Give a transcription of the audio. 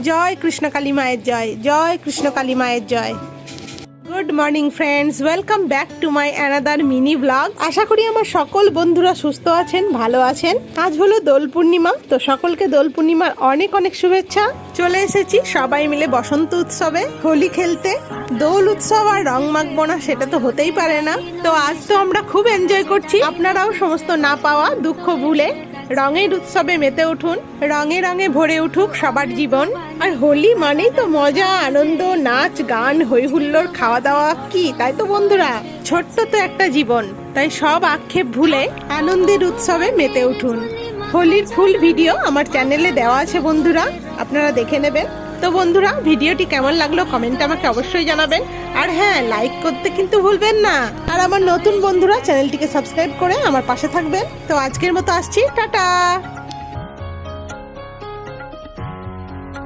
জয় কৃষ্ণকালী মায়ের জয়, জয় কৃষ্ণকালী মায়ের জয়। Good morning friends, welcome back to my another mini blog. আশা করি আমার সকল বন্ধুরা সুস্থ আছেন, ভালো আছেন। আজ হলো দোল পূর্ণিমা, তো সকলকে দোল পূর্ণিমার অনেক অনেক শুভেচ্ছা। চলে এসেছি সবাই মিলে বসন্ত উৎসবে হোলি খেলতে। দোল উৎসব আর রং মাখবো না সেটা তো হতেই পারে না। তো আজ তো আমরা খুব এনজয় করছি, আপনারাও সমস্ত না পাওয়া দুঃখ ভুলে রঙের উৎসবে মেতে উঠুন। রঙে রঙে ভরে উঠুক সবার জীবন। আর হোলি মানেই তো মজা, আনন্দ, নাচ গান, হই হুল্লোড়, খাওয়া দাওয়া, কি তাই তো বন্ধুরা? ছোট্ট তো একটা জীবন, তাই সব আক্ষেপ ভুলে আনন্দের উৎসবে মেতে উঠুন। হোলির ফুল ভিডিও আমার চ্যানেলে দেওয়া আছে বন্ধুরা, আপনারা দেখে নেবেন। তো বন্ধুরা, ভিডিওটি কেমন লাগলো কমেন্টে আমাকে অবশ্যই জানাবেন। আর হ্যাঁ, লাইক করতে কিন্তু ভুলবেন না। আর আমার নতুন বন্ধুরা চ্যানেলটিকে সাবস্ক্রাইব করে আমার পাশে থাকবেন। তো আজকের মতো আসছি, টাটা।